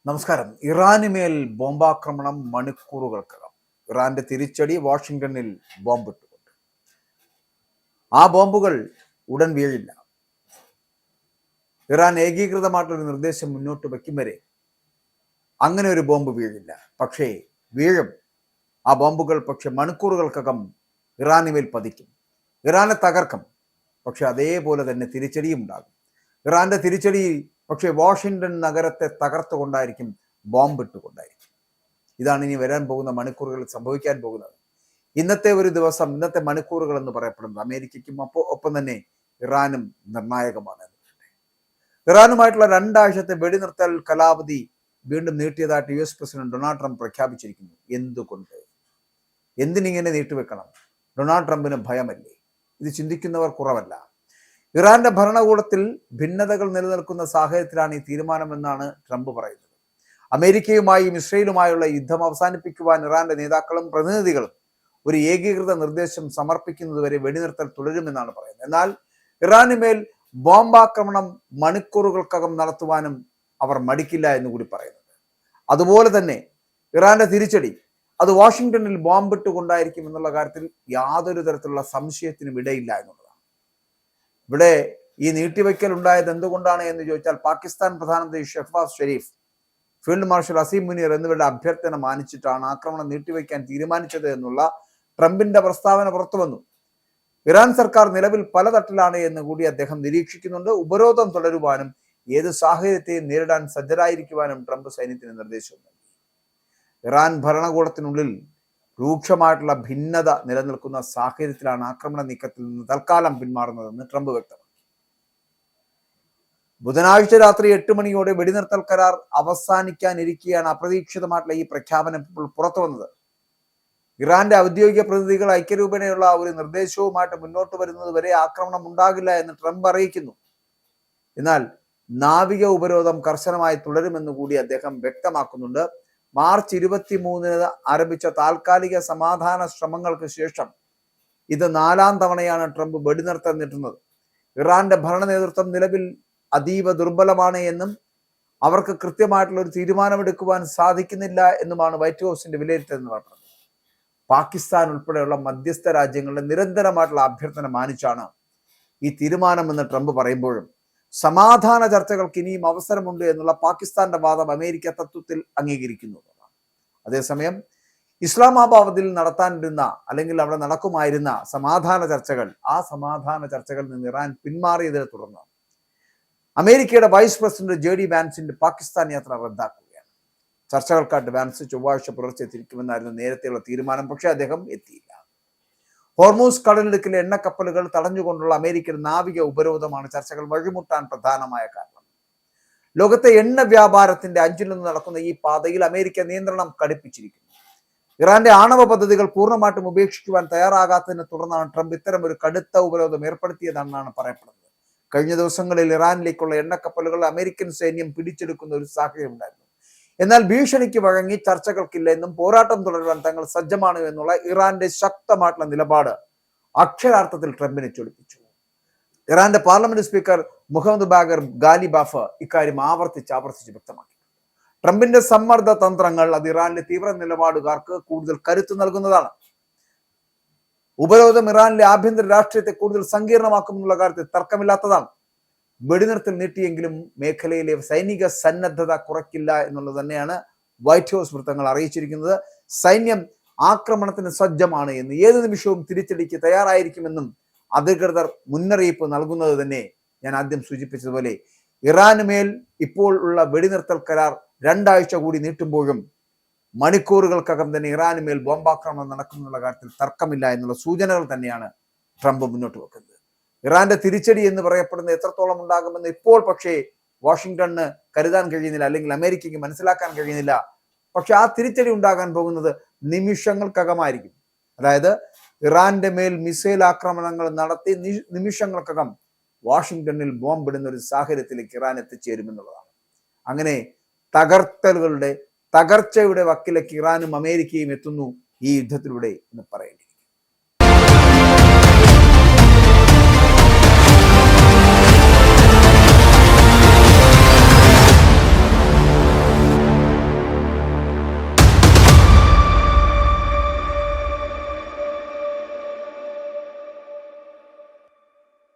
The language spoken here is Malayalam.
നമസ്കാരം. ഇറാനുമേൽ ബോംബാക്രമണം മണിക്കൂറുകൾക്കകം. ഇറാന്റെ തിരിച്ചടി വാഷിംഗ്ടണിൽ ബോംബിട്ടുകൊണ്ട്. ആ ബോംബുകൾ ഉടൻ വീഴില്ല. ഇറാൻ ഏകീകൃതമായിട്ടൊരു നിർദ്ദേശം മുന്നോട്ട് വയ്ക്കും വരെ അങ്ങനെ ഒരു ബോംബ് വീഴില്ല. പക്ഷേ വീഴും. ആ ബോംബുകൾ പക്ഷെ മണിക്കൂറുകൾക്കകം ഇറാനുമേൽ പതിക്കും, ഇറാനെ തകർക്കും. പക്ഷെ അതേപോലെ തന്നെ തിരിച്ചടിയും ഉണ്ടാകും. ഇറാന്റെ തിരിച്ചടി പക്ഷേ വാഷിംഗ്ടൺ നഗരത്തെ തകർത്തുകൊണ്ടായിരിക്കും, ബോംബിട്ടുകൊണ്ടായിരിക്കും. ഇതാണ് ഇനി വരാൻ പോകുന്ന മണിക്കൂറുകളിൽ സംഭവിക്കാൻ പോകുന്നത്. ഇന്നത്തെ ഒരു ദിവസം, ഇന്നത്തെ മണിക്കൂറുകൾ എന്ന് പറയപ്പെടുന്നത് അമേരിക്കയ്ക്കും ഒപ്പം തന്നെ ഇറാനും നിർണായകമാണ്. ഇറാനുമായിട്ടുള്ള 2 ആഴ്ചത്തെ വെടിനിർത്തൽ കാലാവധി വീണ്ടും നീട്ടിയതായിട്ട് US പ്രസിഡന്റ് ഡൊണാൾഡ് ട്രംപ് പ്രഖ്യാപിച്ചിരിക്കുന്നു. എന്തുകൊണ്ട്? എന്തിനിങ്ങനെ നീട്ടിവെക്കണം? ഡൊണാൾഡ് ട്രംപിന് ഭയമല്ലേ? ഇത് ചിന്തിക്കുന്നവർ കുറവല്ല. ഇറാന്റെ ഭരണകൂടത്തിൽ ഭിന്നതകൾ നിലനിൽക്കുന്ന സാഹചര്യത്തിലാണ് ഈ തീരുമാനമെന്നാണ് ട്രംപ് പറയുന്നത്. അമേരിക്കയുമായും ഇസ്രയേലുമായുള്ള യുദ്ധം അവസാനിപ്പിക്കുവാൻ ഇറാന്റെ നേതാക്കളും പ്രതിനിധികളും ഒരു ഏകീകൃത നിർദ്ദേശം സമർപ്പിക്കുന്നതുവരെ വെടിനിർത്തൽ തുടരുമെന്നാണ് പറയുന്നത്. എന്നാൽ ഇറാനുമേൽ ബോംബാക്രമണം മണിക്കൂറുകൾക്കകം നടത്തുവാനും അവർ മടിക്കില്ല എന്ന് കൂടി പറയുന്നുണ്ട്. അതുപോലെ തന്നെ ഇറാന്റെ തിരിച്ചടി അത് വാഷിംഗ്ടണിൽ ബോംബിട്ടുകൊണ്ടായിരിക്കും എന്നുള്ള കാര്യത്തിൽ യാതൊരു തരത്തിലുള്ള സംശയത്തിനും ഇടയില്ല എന്നുള്ളതാണ്. ഇവിടെ ഈ നീട്ടിവെക്കൽ ഉണ്ടായത് എന്തുകൊണ്ടാണ് എന്ന് ചോദിച്ചാൽ, പാകിസ്ഥാൻ പ്രധാനമന്ത്രി ഷെഹ്ബാസ് ഷെരീഫ്, ഫീൽഡ് മാർഷൽ അസീം മുനീർ എന്നിവരുടെ അഭ്യർത്ഥന മാനിച്ചിട്ടാണ് ആക്രമണം നീട്ടിവെക്കാൻ തീരുമാനിച്ചത് എന്നുള്ള ട്രംപിന്റെ പ്രസ്താവന പുറത്തു വന്നു. ഇറാൻ സർക്കാർ നിലവിൽ പല തട്ടിലാണ് എന്ന് കൂടി അദ്ദേഹം നിരീക്ഷിക്കുന്നുണ്ട്. ഉപരോധം തുടരുവാനും ഏത് സാഹചര്യത്തെയും നേരിടാൻ സജ്ജരായിരിക്കുവാനും ട്രംപ് സൈന്യത്തിന് നിർദ്ദേശം നൽകി. ഇറാൻ ഭരണകൂടത്തിനുള്ളിൽ രൂക്ഷമായിട്ടുള്ള ഭിന്നത നിലനിൽക്കുന്ന സാഹചര്യത്തിലാണ് ആക്രമണ നീക്കത്തിൽ നിന്ന് തൽക്കാലം പിന്മാറുന്നതെന്ന് ട്രംപ് വ്യക്തമാക്കി. ബുധനാഴ്ച രാത്രി 8 മണിയോടെ വെടിനിർത്തൽ കരാർ അവസാനിക്കാനിരിക്കെയാണ് അപ്രതീക്ഷിതമായിട്ടുള്ള ഈ പ്രഖ്യാപനം പുറത്തു വന്നത്. ഇറാന്റെ ഔദ്യോഗിക പ്രതിനിധികൾ ഐക്യരൂപേണയുള്ള ഒരു നിർദ്ദേശവുമായിട്ട് മുന്നോട്ട് വരുന്നത് വരെ ആക്രമണം ഉണ്ടാകില്ല എന്ന് ട്രംപ് അറിയിക്കുന്നു. എന്നാൽ നാവിക ഉപരോധം കർശനമായി തുടരുമെന്ന് കൂടി അദ്ദേഹം വ്യക്തമാക്കുന്നുണ്ട്. മാർച്ച് 23 ആരംഭിച്ച താൽക്കാലിക സമാധാന ശ്രമങ്ങൾക്ക് ശേഷം ഇത് 4ാം തവണയാണ് ട്രംപ് വെടിനിർത്തൽ നീട്ടുന്നത്. ഇറാന്റെ ഭരണ നേതൃത്വം നിലവിൽ അതീവ ദുർബലമാണ് എന്നും അവർക്ക് കൃത്യമായിട്ടുള്ള ഒരു തീരുമാനമെടുക്കുവാൻ സാധിക്കുന്നില്ല എന്നുമാണ് വൈറ്റ് ഹൗസിന്റെ വിലയിരുത്തൽ എന്ന് പറഞ്ഞത്. പാകിസ്ഥാൻ ഉൾപ്പെടെയുള്ള മധ്യസ്ഥ രാജ്യങ്ങളുടെ നിരന്തരമായിട്ടുള്ള അഭ്യർത്ഥന മാനിച്ചാണ് ഈ തീരുമാനമെന്ന് ട്രംപ് പറയുമ്പോഴും സമാധാന ചർച്ചകൾക്ക് ഇനിയും അവസരമുണ്ട് എന്നുള്ള പാകിസ്ഥാന്റെ വാദം അമേരിക്ക തത്വത്തിൽ അംഗീകരിക്കുന്നു. അതേസമയം ഇസ്ലാമാബാദിൽ നടത്താനിരുന്ന അല്ലെങ്കിൽ അവിടെ നടക്കുമായിരുന്ന സമാധാന ചർച്ചകളിൽ നിന്ന് ഇറാൻ പിന്മാറിയതിനെ തുടർന്ന് അമേരിക്കയുടെ വൈസ് പ്രസിഡന്റ് JD വാൻസിന്റെ പാകിസ്ഥാൻ യാത്ര റദ്ദാക്കുകയാണ്. ചർച്ചകൾക്കായിട്ട് വാൻസ് ചൊവ്വാഴ്ച പുലർച്ചെ തിരിക്കുമെന്നായിരുന്നു നേരത്തെയുള്ള തീരുമാനം. പക്ഷേ അദ്ദേഹം എത്തിയില്ല. ഹോർമൂസ് കടലിടുക്കിലെ എണ്ണക്കപ്പലുകൾ തടഞ്ഞുകൊണ്ടുള്ള അമേരിക്കൻ നാവിക ഉപരോധമാണ് ചർച്ചകൾ വഴിമുട്ടാൻ പ്രധാനമായ കാരണം. ലോകത്തെ എണ്ണ വ്യാപാരത്തിന്റെ 5-1 നടക്കുന്ന ഈ പാതയിൽ അമേരിക്ക നിയന്ത്രണം കടുപ്പിച്ചിരിക്കുന്നു. ഇറാന്റെ ആണവ പദ്ധതികൾ പൂർണ്ണമായിട്ടും ഉപേക്ഷിക്കുവാൻ തയ്യാറാകാത്തതിനെ തുടർന്നാണ് ട്രംപ് ഇത്തരം ഒരു കടുത്ത ഉപരോധം ഏർപ്പെടുത്തിയതെന്നാണ് പറയപ്പെടുന്നത്. കഴിഞ്ഞ ദിവസങ്ങളിൽ ഇറാനിലേക്കുള്ള എണ്ണക്കപ്പലുകൾ അമേരിക്കൻ സൈന്യം പിടിച്ചെടുക്കുന്ന ഒരു സാഹചര്യം ഉണ്ടായിരുന്നു. എന്നാൽ ഭീഷണിക്ക് വഴങ്ങി ചർച്ചകൾക്കില്ല എന്നും പോരാട്ടം തുടരുവാൻ തങ്ങൾ സജ്ജമാണ് എന്നുള്ള ഇറാന്റെ ശക്തമായിട്ടുള്ള നിലപാട് അക്ഷരാർത്ഥത്തിൽ ട്രംപിനെ ചൊടിപ്പിച്ചു. ഇറാന്റെ parliament speaker Mohammad Bagher Ghalibaf ഇക്കാര്യം ആവർത്തിച്ച് വ്യക്തമാക്കി. ട്രംപിന്റെ സമ്മർദ്ദ തന്ത്രങ്ങൾ അത് ഇറാനിലെ തീവ്ര നിലപാടുകാർക്ക് കൂടുതൽ കരുത്ത് നൽകുന്നതാണ്. ഉപരോധം ഇറാനിലെ ആഭ്യന്തര രാഷ്ട്രീയത്തെ കൂടുതൽ സങ്കീർണമാക്കുമെന്നുള്ള കാര്യത്തിൽ തർക്കമില്ലാത്തതാണ്. വെടിനിർത്തൽ നീട്ടിയെങ്കിലും മേഖലയിലെ സൈനിക സന്നദ്ധത കുറയ്ക്കില്ല എന്നുള്ളത് തന്നെയാണ് വൈറ്റ് ഹൗസ് വൃത്തങ്ങൾ അറിയിച്ചിരിക്കുന്നത്. സൈന്യം ആക്രമണത്തിന് സജ്ജമാണ് എന്ന്, ഏത് നിമിഷവും തിരിച്ചടിക്ക് തയ്യാറായിരിക്കുമെന്നും അധികൃതർ മുന്നറിയിപ്പ് നൽകുന്നത് തന്നെ ഞാൻ ആദ്യം സൂചിപ്പിച്ചതുപോലെ ഇറാനുമേൽ ഇപ്പോൾ ഉള്ള വെടിനിർത്തൽ കരാർ 2 ആഴ്ച കൂടി നീട്ടുമ്പോഴും മണിക്കൂറുകൾക്കകം തന്നെ ഇറാനുമേൽ ബോംബാക്രമണം നടക്കുമെന്നുള്ള കാര്യത്തിൽ തർക്കമില്ല എന്നുള്ള സൂചനകൾ തന്നെയാണ് ട്രംപ് മുന്നോട്ട് വെക്കുന്നത്. ഇറാന്റെ തിരിച്ചടി എന്ന് പറയപ്പെടുന്നത് എത്രത്തോളം ഉണ്ടാകുമെന്ന് ഇപ്പോൾ പക്ഷേ വാഷിംഗ്ടണിന് കരുതാൻ കഴിയുന്നില്ല, അല്ലെങ്കിൽ അമേരിക്കയ്ക്ക് മനസ്സിലാക്കാൻ കഴിയുന്നില്ല. പക്ഷെ ആ തിരിച്ചടി ഉണ്ടാകാൻ പോകുന്നത് നിമിഷങ്ങൾക്കകമായിരിക്കും. അതായത് ഇറാന്റെ മേൽ മിസൈൽ ആക്രമണങ്ങൾ നടത്തി നിമിഷങ്ങൾക്കകം വാഷിംഗ്ടണിൽ ബോംബിടുന്ന ഒരു സാഹചര്യത്തിലേക്ക് ഇറാൻ എത്തിച്ചേരുമെന്നുള്ളതാണ്. അങ്ങനെ തകർച്ചയുടെ വക്കിലേക്ക് ഇറാനും അമേരിക്കയും എത്തുന്നു ഈ യുദ്ധത്തിലൂടെ എന്ന് പറയേണ്ടി.